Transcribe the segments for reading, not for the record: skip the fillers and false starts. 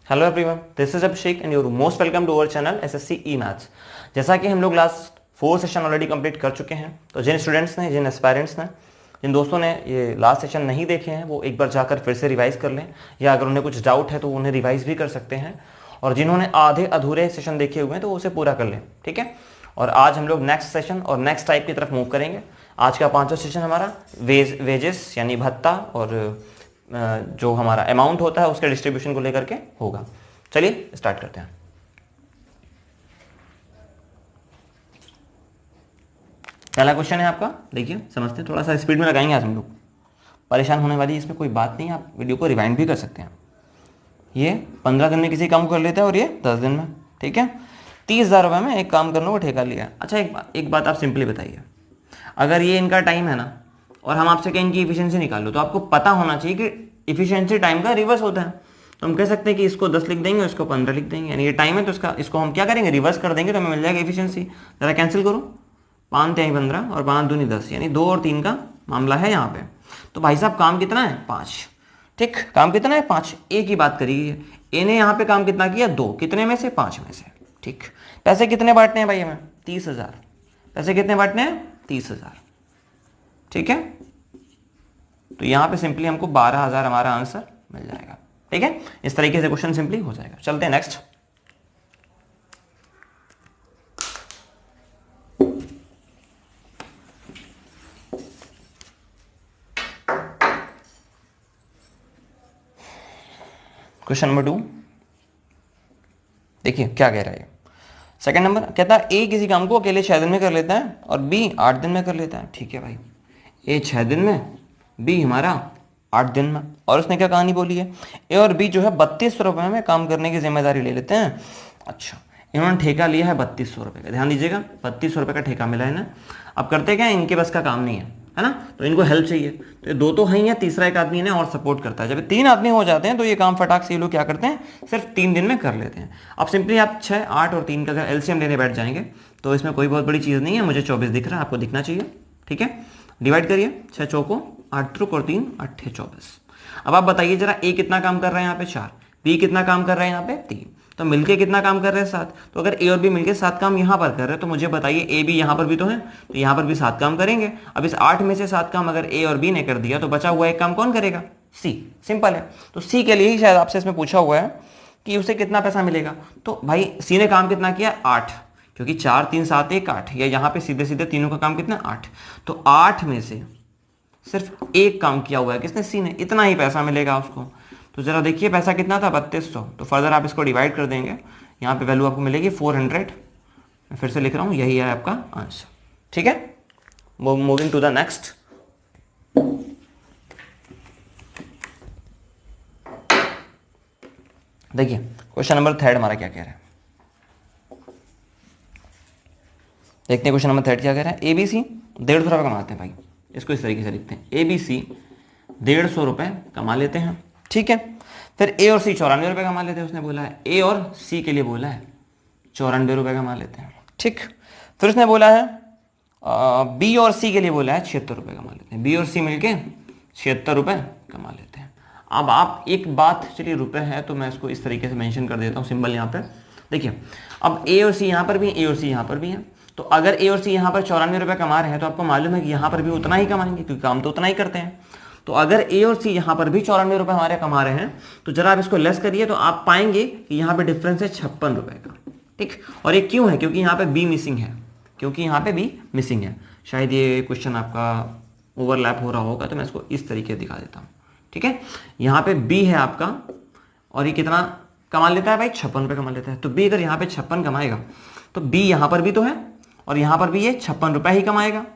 Hello everyone, this is Abhishek and your most welcome to our channel SSC E maths. जैसा कि हम लोग last 4 session already complete कर चुके हैं, तो जिन स्टूडेंट्स ने, जिन एस्पायरेंट्स ने, जिन दोस्तों ने ये लास्ट सेशन नहीं देखे हैं वो एक बार जाकर फिर से रिवाइज कर लें, या अगर उन्हें कुछ डाउट है तो उन्हें रिवाइज भी कर सकते हैं। और जिन्होंने आधे अधूरे सेशन देखे हुए हैं तो उसे पूरा कर लें, ठीक है। और आज हम लोग नेक्स्ट सेशन और नेक्स्ट टाइप की तरफ मूव करेंगे। आज का 5वां सेशन हमारा वेजेस यानी भत्ता और जो हमारा अमाउंट होता है उसके डिस्ट्रीब्यूशन को लेकर के होगा। चलिए स्टार्ट करते हैं। पहला क्वेश्चन है आपका, देखिए समझते हैं, थोड़ा सा स्पीड में लगाएंगे आज हम लोग। परेशान होने वाली इसमें कोई बात नहीं, आप वीडियो को रिवाइंड भी कर सकते हैं। ये 15 दिन में किसी काम को कर लेता है और ये 10 दिन में, ठीक है। 30,000 रुपये में एक काम करने को ठेका लिया। अच्छा, एक बात आप सिंपली बताइए, अगर ये इनका टाइम है ना और हम आपसे कहें इनकी इफिशियंसी निकाल लो, तो आपको पता होना चाहिए कि इफिशियंसी टाइम का रिवर्स होता है। तो हम कह सकते हैं कि इसको 10 लिख देंगे, इसको 15 लिख देंगे, यानी ये टाइम है तो इसको हम क्या करेंगे, रिवर्स कर देंगे, तो हमें मिल जाएगा इफिशियंसी। ज़रा कैंसिल करो, 5 × 15 और 5 दूनी 10, यानी 2 और 3 का मामला है यहाँ पे। तो भाई साहब काम कितना है, 5, ठीक। काम कितना है, 5। ए की बात करिए, ए ने यहाँ पे काम कितना किया, 2, कितने में से, 5 में से, ठीक। पैसे कितने बांटने हैं भाई हमें, 30,000। पैसे कितने बांटने हैं, 30,000, ठीक है। तो यहां पे सिंपली हमको 12,000 हमारा आंसर मिल जाएगा, ठीक है। इस तरीके से क्वेश्चन सिंपली हो जाएगा। चलते हैं नेक्स्ट। क्वेश्चन नंबर 2, देखिए क्या कह रहा है। सेकंड नंबर कहता है ए किसी काम को अकेले 6 दिन में कर लेता है और बी 8 दिन में कर लेता है, ठीक है भाई। ए 6 दिन में, बी हमारा 8 दिन में। और उसने क्या कहानी बोली है, ए और बी जो है 3200 रुपये में काम करने की जिम्मेदारी ले लेते हैं। अच्छा, इन्होंने ठेका लिया है 3200 रुपये का, ध्यान दीजिएगा, 3200 रुपये का ठेका मिला है ना। अब करते क्या, इनके बस का काम नहीं है ना, तो इनको हेल्प चाहिए। तो ये 2 तो है ही है, तीसरा एक आदमी इन्हें और सपोर्ट करता है। जब 3 आदमी हो जाते हैं तो ये काम फटाक से ये लोग क्या करते हैं, सिर्फ 3 दिन में कर लेते हैं। अब सिंपली आप 6, 8 और 3 का अगर एलसीएम लेने बैठ जाएंगे तो इसमें कोई बहुत बड़ी चीज़ नहीं है। मुझे 24 दिख रहा है, आपको दिखना चाहिए, ठीक है। डिवाइड करिए, 6 चौको 8 त्रिक और 3 8 24। अब आप बताइए जरा, ए कितना काम कर रहा है यहाँ पे, 4, बी कितना काम कर रहा है यहाँ पे, 3, तो मिलके कितना काम कर रहे हैं, 7। तो अगर ए और बी मिलके 7 काम यहाँ पर कर रहे हैं तो मुझे बताइए ए बी यहाँ पर भी तो है, तो यहाँ पर भी 7 काम करेंगे। अब इस 8 में से 7 काम अगर ए और बी ने कर दिया तो बचा हुआ एक काम कौन करेगा, सी। सिंपल है। तो सी के लिए ही शायद आपसे इसमें पूछा हुआ है कि उसे कितना पैसा मिलेगा। तो भाई सी ने काम कितना किया, 8, क्योंकि 4 3 7 1 8, या यहाँ पे सीधे सीधे तीनों का काम कितना, 8। तो 8 में से सिर्फ एक काम किया हुआ है किसने, सी ने, इतना ही पैसा मिलेगा उसको। तो जरा देखिए पैसा कितना था, 3200। तो फर्दर आप इसको डिवाइड कर देंगे, यहाँ पे वैल्यू आपको मिलेगी 400। मैं फिर से लिख रहा हूँ, यही है आपका आंसर, ठीक है। Moving to the next. देखिए क्वेश्चन नंबर 3 हमारा क्या कह रहा है, देखते हैं क्वेश्चन नंबर 3 क्या कह रहा है। एबीसी 150 रुपये कमाते हैं भाई, इसको इस तरीके से लिखते हैं, एबीसी 150 रुपये कमा लेते हैं, ठीक है। फिर ए और सी 94 रुपये कमा लेते हैं, उसने बोला है। ए और सी के लिए बोला है 94 रुपये कमा लेते हैं, ठीक। फिर उसने बोला है बी और सी के लिए बोला है 76 रुपये कमा लेते हैं। बी और सी मिलके 76 रुपये कमा लेते हैं। अब आप एक बात, चलिए रुपये है तो मैं इसको इस तरीके से मेंशन कर देता हूँ सिंबल यहाँ पे। देखिए अब ए और सी यहाँ पर भी, ए और सी यहाँ पर भी है। तो अगर ए और सी यहाँ पर 94 रुपये कमा रहे हैं तो आपको मालूम है कि यहाँ पर भी उतना ही कमाएंगे, क्योंकि काम तो उतना ही करते हैं। तो अगर ए और सी यहाँ पर भी 94 रुपये हमारे कमा रहे हैं तो जरा आप इसको लेस करिए तो आप पाएंगे कि यहाँ पे डिफरेंस है 56 रुपये का, ठीक। और ये क्यों है, क्योंकि यहाँ पे बी मिसिंग है, क्योंकि यहाँ पे बी मिसिंग है। शायद ये क्वेश्चन आपका ओवरलैप हो रहा होगा, तो मैं इसको इस तरीके से दिखा देता हूँ, ठीक है। यहाँ पे बी है आपका और ये कितना कमा लेता है भाई, 56 रुपये कमा लेता है। तो बी अगर यहाँ पे 56 कमाएगा तो बी यहाँ पर भी तो है और यहाँ पर भी ये 56 रुपये ही कमाएगा।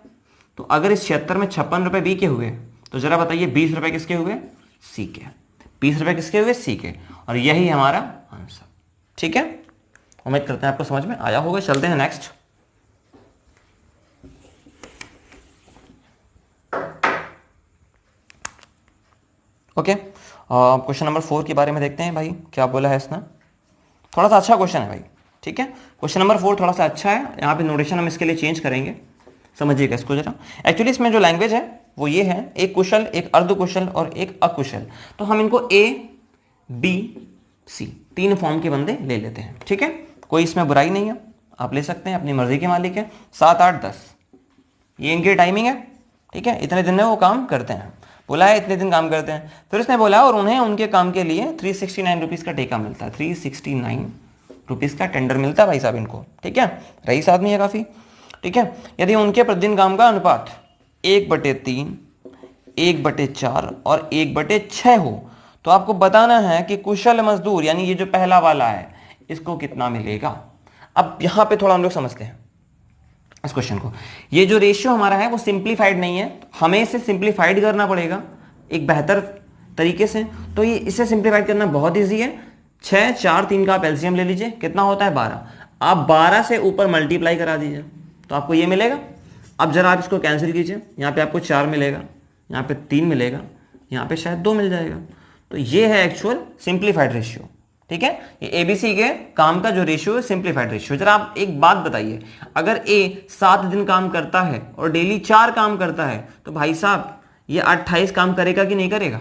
तो अगर इस 76 में 56 रुपये बी के हुए तो जरा बताइए 20 रुपये किसके हुए, सी के। 20 रुपये किसके हुए, सी के। और यही हमारा आंसर, ठीक है। उम्मीद करते हैं आपको समझ में आया होगा। चलते हैं नेक्स्ट। ओके, क्वेश्चन नंबर 4 के बारे में देखते हैं भाई, क्या बोला है इसने। थोड़ा सा अच्छा क्वेश्चन है भाई, ठीक है। क्वेश्चन नंबर 4 थोड़ा सा अच्छा है, यहाँ पे नोटेशन हम इसके लिए चेंज करेंगे, समझिएगा इसको जरा। एक्चुअली इसमें जो लैंग्वेज है वो ये है, एक कुशल, एक अर्धकुशल और एक अकुशल। तो हम इनको ए बी सी। 3 फॉर्म के बंदे ले लेते हैं, ठीक है, कोई इसमें बुराई नहीं है, आप ले सकते हैं, अपनी मर्जी के मालिक है। 7, 8, 10 ये इनकी टाइमिंग है, ठीक है, इतने दिन में वो काम करते हैं, बोला है इतने दिन काम करते हैं। फिर उसने बोला और उन्हें उनके काम के लिए 369 रुपीज़ का ठेका मिलता है, 369 रुपीज़ का टेंडर मिलता है भाई साहब इनको, ठीक है, रईस आदमी है काफ़ी, ठीक है। यदि उनके प्रतिदिन काम का अनुपात 1/3, 1/4 और 1/6 हो तो आपको बताना है कि कुशल मजदूर यानी ये जो पहला वाला है इसको कितना मिलेगा। अब यहां पे थोड़ा हम लोग समझते हैं इस क्वेश्चन को। ये जो रेशियो हमारा है वो सिंप्लीफाइड नहीं है, हमें इसे सिंप्लीफाइड करना पड़ेगा एक बेहतर तरीके से। तो ये इसे सिंप्लीफाइड करना बहुत ईजी है। 6, 4, 3 का आप एलसीएम ले लीजिए, कितना होता है 12। आप 12 से ऊपर मल्टीप्लाई करा दीजिए तो आपको ये मिलेगा। अब जरा आप इसको कैंसिल कीजिए, यहाँ पे आपको 4 मिलेगा, यहाँ पे 3 मिलेगा, यहाँ पे शायद 2 मिल जाएगा। तो ये है एक्चुअल सिंप्लीफाइड रेशियो, ठीक है। ये एबीसी के काम का जो रेशियो है सिंप्लीफाइड रेशियो। जरा आप एक बात बताइए, अगर ए 7 दिन काम करता है और डेली 4 काम करता है तो भाई साहब ये 28 काम करेगा कि नहीं करेगा,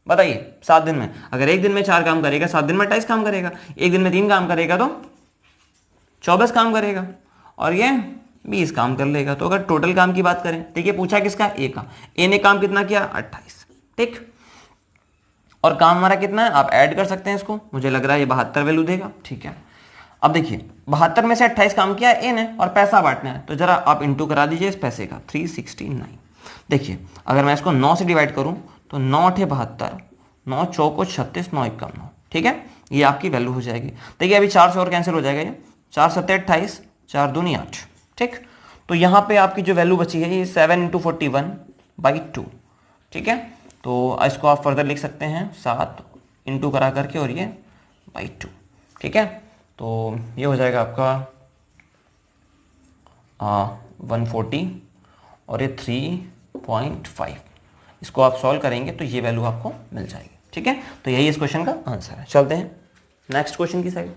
बताइए। 7 दिन में अगर एक दिन में 4 काम करेगा, 7 दिन में 28 काम करेगा। एक दिन में 3 काम करेगा तो 24 काम करेगा, और ये 20 काम कर लेगा। तो अगर टोटल काम की बात करें, ठीक है, पूछा किसका, ए का, ए ने काम कितना किया 28, ठीक। और काम हमारा कितना है, आप ऐड कर सकते हैं इसको, मुझे लग रहा है ये 72 वैल्यू देगा, ठीक है। अब देखिए 72 में से 28 काम किया ए ने और पैसा बांटना है, तो जरा आप इंटू करा दीजिए इस पैसे का, 369। देखिए अगर मैं इसको 9 से डिवाइड करूं तो 9 8 72, 9 चौको 36, 9 1 9, ठीक है, ये आपकी वैल्यू हो जाएगी। देखिए अभी 4 से और कैंसिल हो जाएगा, ये 4 7 28, 4 दूनी 8, ठीक। तो यहाँ पे आपकी जो वैल्यू बची है ये 7 × 41/2, ठीक है। तो इसको आप फर्दर लिख सकते हैं 7 इंटू करा करके और ये 2, ठीक है। तो ये हो जाएगा आपका 140 और ये 3.5। इसको आप सॉल्व करेंगे तो ये वैल्यू आपको मिल जाएगी, ठीक है। तो यही इस क्वेश्चन का आंसर है। चलते हैं नेक्स्ट क्वेश्चन की साइड।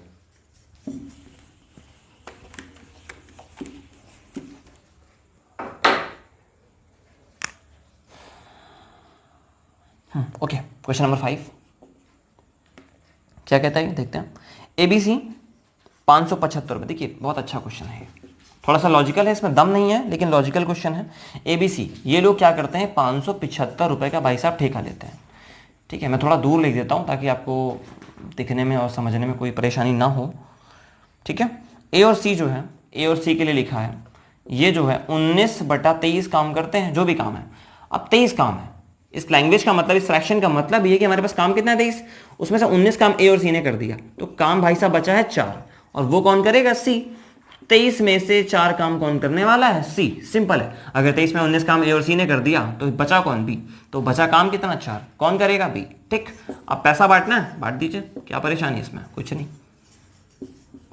ओके, क्वेश्चन नंबर 5 क्या कहता है देखते हैं। एबीसी 575 रुपये। देखिए बहुत अच्छा क्वेश्चन है, थोड़ा सा लॉजिकल है, इसमें दम नहीं है लेकिन लॉजिकल क्वेश्चन है। एबीसी ये लोग क्या करते हैं, 575 रुपये का भाई साहब ठेका लेते हैं, ठीक है। मैं थोड़ा दूर लिख देता हूँ ताकि आपको दिखने में और समझने में कोई परेशानी ना हो, ठीक है। ए और सी जो है, ए और सी के लिए लिखा है, ये जो है 19/23 काम करते हैं, जो भी काम है। अब 23 काम है, इस लैंग्वेज का मतलब, इस फ्रैक्शन का मतलब ये कि हमारे पास काम कितना है 23, उसमें से 19 काम ए और सी ने कर दिया, तो काम भाई साहब बचा है 4, और वो कौन करेगा, सी। 23 में से 4 काम कौन करने वाला है, सी। सिंपल है, अगर 23 में 19 काम ए और सी ने कर दिया तो बचा कौन, बी। तो बचा काम कितना, 4, कौन करेगा, बी, ठीक। अब पैसा बांटना है, बांट दीजिए, क्या परेशानी है इसमें, कुछ नहीं।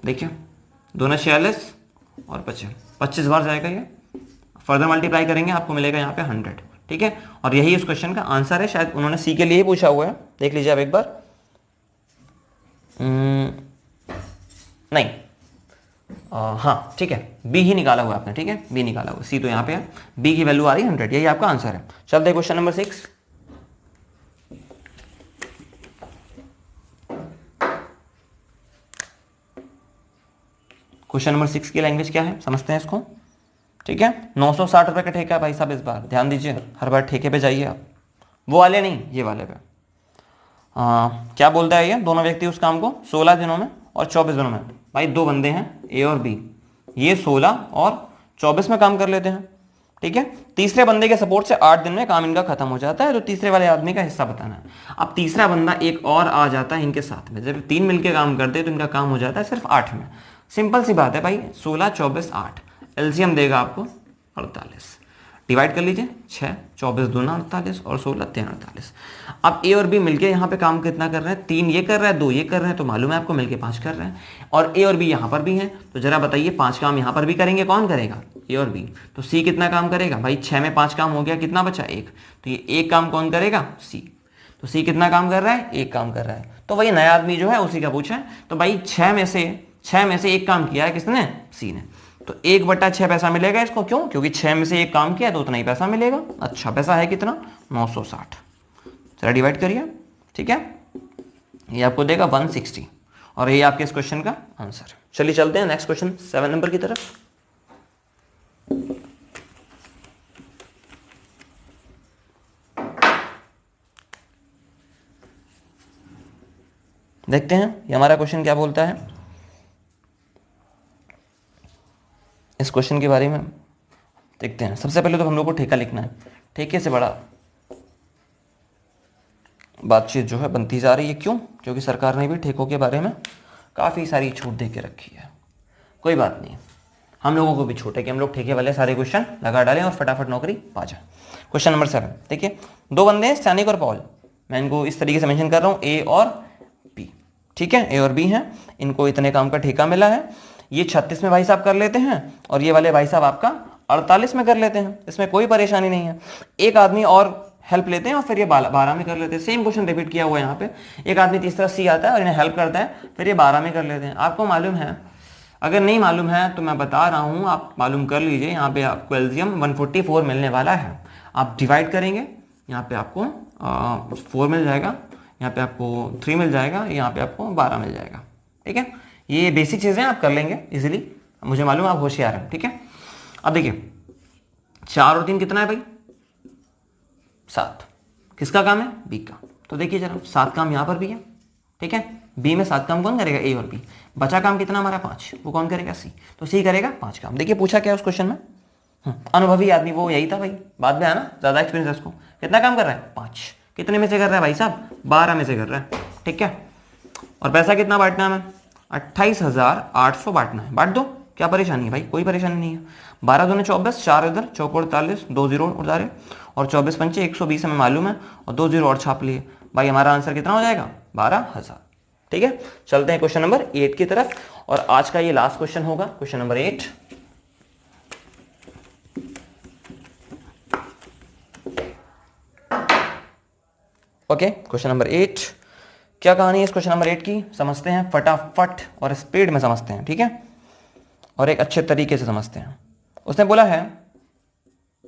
देखिए दोनों 46 और 25 बार जाएगा ये, फर्दर मल्टीप्लाई करेंगे आपको मिलेगा यहाँ पे 100, ठीक है। और यही उस क्वेश्चन का आंसर है, शायद उन्होंने सी के लिए ही पूछा हुआ है, देख लीजिए आप एक बार। नहीं, हाँ ठीक है, बी ही निकाला हुआ आपने, ठीक है, बी निकाला हुआ, सी तो यहाँ पे है, बी की वैल्यू आ रही है 100, यही आपका आंसर है। चलते हैं क्वेश्चन नंबर 6। क्वेश्चन नंबर 6 की लैंग्वेज क्या है समझते हैं इसको, ठीक है। 960 रुपए का ठेका भाई साहब, इस बार ध्यान दीजिए, हर बार ठेके पे जाइए आप, वो वाले नहीं, ये वाले पे। क्या बोलता है ये, दोनों व्यक्ति उस काम को 16 दिनों में और 24 दिनों में, भाई 2 बंदे हैं ए और बी, ये 16 और 24 में काम कर लेते हैं, ठीक है। तीसरे बंदे के सपोर्ट से 8 दिन में काम इनका खत्म हो जाता है, तो तीसरे वाले आदमी का हिस्सा बताना है। अब तीसरा बंदा एक और आ जाता है इनके साथ में, जब 3 मिलकर काम करते हैं तो इनका काम हो जाता है सिर्फ 8 में। सिंपल सी बात है भाई, 16, 24, 8, एलसीएम देगा आपको 48, डिवाइड कर लीजिए 6, 24 दूना 48 और 16 3 48। अब ए और बी मिलके यहाँ पे काम कितना कर रहे हैं, 3 ये कर रहा है, 2 ये कर रहे हैं, तो मालूम है आपको मिलके 5 कर रहे हैं, और ए और बी यहाँ पर भी हैं, तो जरा बताइए 5 काम यहाँ पर भी करेंगे, कौन करेगा, ए और बी। तो सी कितना काम करेगा भाई, 6 में 5 काम हो गया, कितना बचा 1, तो ये एक काम कौन करेगा, सी। तो सी कितना काम कर रहा है, एक काम कर रहा है, तो वही नया आदमी जो है उसी का पूछा है। तो भाई 6 में से एक काम किया है किसने, सी ने, तो 1/6 पैसा मिलेगा इसको, क्यों, क्योंकि 6 में से एक काम किया तो उतना ही पैसा मिलेगा। अच्छा पैसा है कितना, 960, चला डिवाइड करिए, ठीक है। ये आपको देगा 160 और ये आपके इस क्वेश्चन का आंसर है। चलिए चलते हैं नेक्स्ट क्वेश्चन 7 नंबर की तरफ। देखते हैं ये हमारा क्वेश्चन क्या बोलता है। इस क्वेश्चन के बारे में देखते हैं। सबसे पहले तो हम लोग को ठेका लिखना है। ठेके से बड़ा बातचीत जो है बनती जा रही है, क्यों? क्योंकि सरकार ने भी ठेकों के बारे में काफ़ी सारी छूट दे के रखी है। कोई बात नहीं, हम लोगों को भी छूट है कि हम लोग ठेके वाले सारे क्वेश्चन लगा डालें और फटाफट नौकरी पा जाए। क्वेश्चन नंबर 7 देखिए, दो बंदे हैं सैनिक और पॉल। मैं इनको इस तरीके से मेंशन कर रहा हूँ, ए और बी। ठीक है, ए और बी हैं, इनको इतने काम का ठेका मिला है। ये 36 में भाई साहब कर लेते हैं और ये वाले भाई साहब आपका 48 में कर लेते हैं। इसमें कोई परेशानी नहीं है। एक आदमी और हेल्प लेते हैं और फिर ये 12 में कर लेते हैं। सेम क्वेश्चन रिपीट किया हुआ है यहाँ पे। एक आदमी तीसरा सी आता है और इन्हें हेल्प करता है, फिर ये 12 में कर लेते हैं। आपको मालूम है? अगर नहीं मालूम है तो मैं बता रहा हूँ, आप मालूम कर लीजिए। यहाँ पे आपको एलसीएम 144 मिलने वाला है। आप डिवाइड करेंगे, यहाँ पे आपको 4 मिल जाएगा, यहाँ पे आपको 3 मिल जाएगा, यहाँ पे आपको 12 मिल जाएगा। ठीक है, ये बेसिक चीज़ें आप कर लेंगे इजीली, मुझे मालूम है आप होशियार हैं। ठीक है, अब देखिए 4 और 3 कितना है भाई? 7। किसका काम है? बी का। तो देखिए जरा, 7 काम यहाँ पर भी है। ठीक है, बी में 7 काम कौन करेगा? ए और बी। बचा काम कितना हमारा? 5। वो कौन करेगा? सी। तो सी करेगा 5 काम। देखिए पूछा क्या उस क्वेश्चन में? अनुभवी आदमी वो यही था भाई, बाद में है ना, ज्यादा एक्सपीरियंस है उसको। कितना काम कर रहा है? 5। कितने में से कर रहा है भाई साहब? 12 में से कर रहा है। ठीक है, और पैसा कितना बांटना है हमें? 28,800 बांटना है। बांट दो, क्या परेशानी है भाई? कोई परेशानी नहीं है। 12 दूने 24, 4 इधर, चौक 48, 2 जीरो उधारे और 24 पंचे 120 हमें मालूम है और 2 जीरो और छाप लिए। भाई हमारा आंसर कितना हो जाएगा? 12,000। ठीक है, चलते हैं क्वेश्चन नंबर 8 की तरफ और आज का ये लास्ट क्वेश्चन होगा, question number 8। Okay, question number 8। क्या कहानी है इस क्वेश्चन नंबर 8 की? समझते हैं फटाफट और स्पीड में समझते हैं। ठीक है, और एक अच्छे तरीके से समझते हैं। उसने बोला है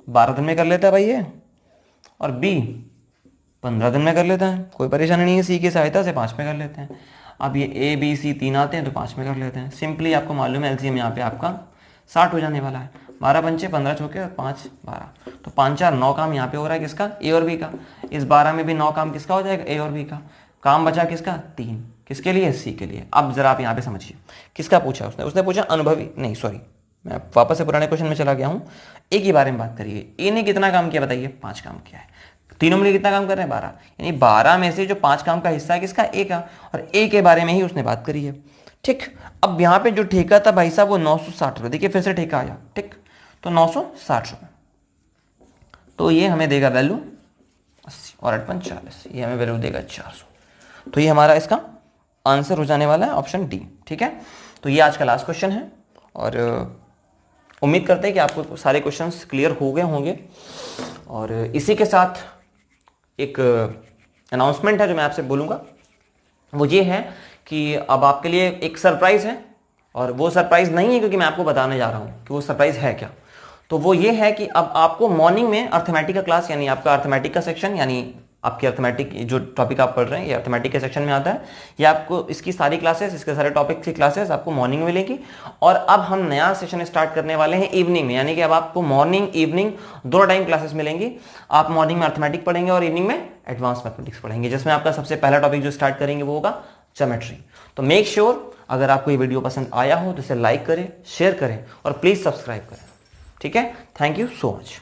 12 दिन में कर लेता है भाई ये, और बी 15 दिन में कर लेता है। कोई परेशानी नहीं है, सी की सहायता से 5 में कर लेते हैं। अब ये ए बी सी 3 आते हैं तो 5 में कर लेते हैं। सिंपली आपको मालूम है एलसीएम यहाँ पे आपका 60 हो जाने वाला है। 12 पंचे 15 चौके और 5 12, तो 5 4 9 काम यहाँ पे हो रहा है किसका? ए और बी का। इस 12 में भी 9 काम किसका हो जाएगा? ए और बी का। काम बचा किसका? 3। किसके लिए? सी के लिए। अब जरा आप यहाँ पे समझिए, किसका पूछा उसने पूछा अनुभवी, नहीं सॉरी, मैं वापस से पुराने क्वेश्चन में चला गया हूँ। ए के बारे में बात करिए। ए ने कितना काम किया बताइए? 5 काम किया है। तीनों में कितना काम कर रहे हैं? 12। यानी 12 में से जो 5 काम का हिस्सा है किसका? ए का, और ए के बारे में ही उसने बात करी है। ठीक, अब यहाँ पे जो ठेका था भाई साहब वो 960 रुपये। देखिए फिर से ठेका आया। ठीक, तो 960 रुपये, तो ये हमें देगा वैल्यू 80 और 8 40, ये हमें वैल्यू देगा 400। तो ये हमारा इसका आंसर हो जाने वाला है ऑप्शन डी। ठीक है, तो ये आज का लास्ट क्वेश्चन है और उम्मीद करते हैं कि आपको सारे क्वेश्चंस क्लियर हो गए होंगे। और इसी के साथ एक अनाउंसमेंट है जो मैं आपसे बोलूँगा, वो ये है कि अब आपके लिए एक सरप्राइज़ है। और वो सरप्राइज़ नहीं है क्योंकि मैं आपको बताने जा रहा हूँ कि वो सरप्राइज़ है क्या। तो वो ये है कि अब आपको मॉर्निंग में अर्थमेटिक का क्लास, यानी आपका अर्थमेटिक का सेक्शन, यानी आपकी अर्थमेटिक जो टॉपिक आप पढ़ रहे हैं ये अर्थमेटिक के सेक्शन में आता है। ये आपको इसकी सारी क्लासेस, इसके सारे टॉपिक की क्लासेस आपको मॉर्निंग में मिलेगी। और अब हम नया सेशन स्टार्ट करने वाले हैं इवनिंग में, यानी कि अब आपको मॉर्निंग इवनिंग दोनों टाइम क्लासेस मिलेंगी। आप मॉर्निंग में अर्थमेटिक पढ़ेंगे और इवनिंग में एडवांस मैथमेटिक्स पढ़ेंगे, जिसमें आपका सबसे पहला टॉपिक जो स्टार्ट करेंगे वो होगा ज्योमेट्री। तो मेक श्योर अगर आपको ये वीडियो पसंद आया हो तो इसे लाइक करें, शेयर करें और प्लीज सब्सक्राइब करें। ठीक है, थैंक यू सो मच।